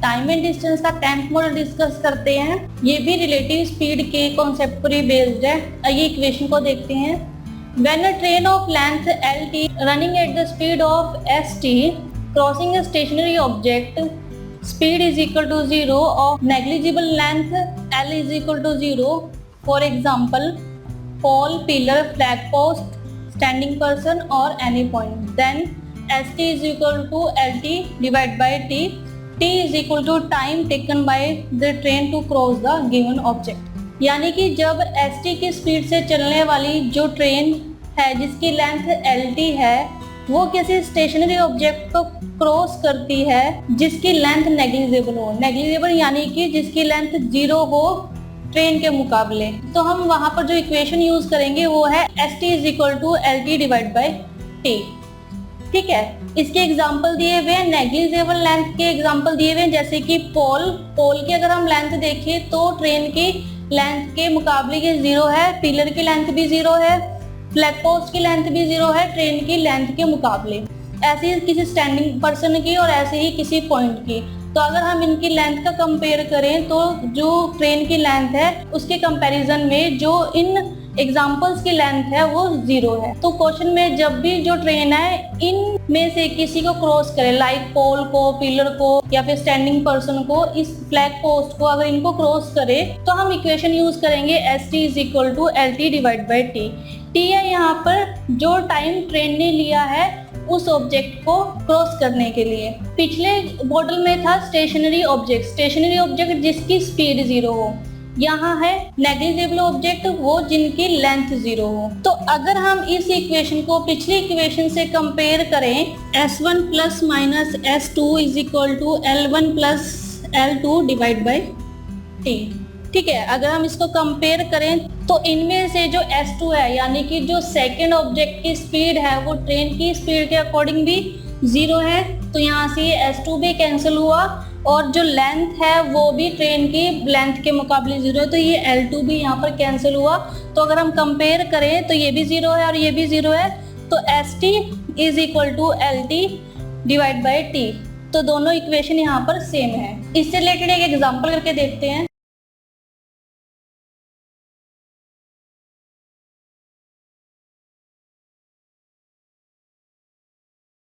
Time and distance का 10th model discuss करते हैं। ये भी रिलेटिव स्पीड के कॉन्सेप्ट पर ही बेस्ड है। ये इक्वेशन को देखते हैं। When a train of length LT running at the speed of ST crossing a stationary object, speed is equal to 0 of negligible length L is equal to 0. For example, pole, pillar, flag post, standing person or any point. Then ST is equal to LT divided by T. T is equal to time taken by the train to cross the given object. यानी कि जब ST की speed से चलने वाली जो train है जिसकी लेंथ LT है वो किसी स्टेशनरी ऑब्जेक्ट को क्रॉस करती है जिसकी लेंथ नेग्लिजिबल हो। नेग्लिजिबल यानी कि जिसकी लेंथ 0 हो ट्रेन के मुकाबले। तो हम वहां पर जो इक्वेशन यूज करेंगे वो है ST is equal to LT divide by T। ठीक है, इसके एग्जाम्पल दिए हुए नेग्लिजिबल लेंथ के एग्जाम्पल दिए हुए जैसे कि पोल की अगर हम लेंथ देखें तो ट्रेन की लेंथ के मुकाबले ये 0 है, पिलर की लेंथ भी 0 है, फ्लैग पोस्ट की लेंथ भी 0 है ट्रेन की लेंथ के मुकाबले। ऐसे ही किसी स्टैंडिंग पर्सन की और ऐसे ही किसी पॉइंट की। तो अगर हम इनकी लेंथ का कंपेयर करें तो जो ट्रेन की लेंथ है उसके कंपैरिजन में जो इन एग्जाम्पल्स की लेंथ है वो 0 है। तो क्वेश्चन में जब भी जो ट्रेन है इन में से किसी को क्रॉस करे, लाइक पोल को, पिलर को या फिर स्टैंडिंग पर्सन को, इस फ्लैग पोस्ट को अगर इनको क्रॉस करे तो हम इक्वेशन यूज करेंगे ST is equal to LT divide by T। T है यहाँ पर जो टाइम ट्रेन ने लिया है उस ऑब्जेक्ट को क्रॉस करने के लिए। पिछले मॉडल में था स्टेशनरी ऑब्जेक्ट जिसकी स्पीड 0 हो। यहाँ है नेग्लिजिबल ऑब्जेक्ट वो जिनकी लेंथ 0 हो। तो अगर हम इस इक्वेशन को पिछली इक्वेशन से कंपेयर करें S1 plus minus S2 is equal to L1 plus L2 divide by T। ठीक है, अगर हम इसको कंपेयर करें तो इनमें से जो S2 है यानी कि जो सेकेंड ऑब्जेक्ट की स्पीड है वो ट्रेन की स्पीड के अकॉर्डिंग भी 0 है। तो यहाँ से ये S2 भी कैंसिल हुआ और जो लेंथ है वो भी ट्रेन की लेंथ के मुकाबले 0 है। तो ये L2 भी यहाँ पर कैंसिल हुआ। तो अगर हम कंपेयर करें तो ये भी 0 है और ये भी 0 है। तो ST is equal to LT divide by T। तो दोनों इक्वेशन यहाँ पर सेम है। इससे रिलेटेड एक एग्जांपल करके देखते हैं।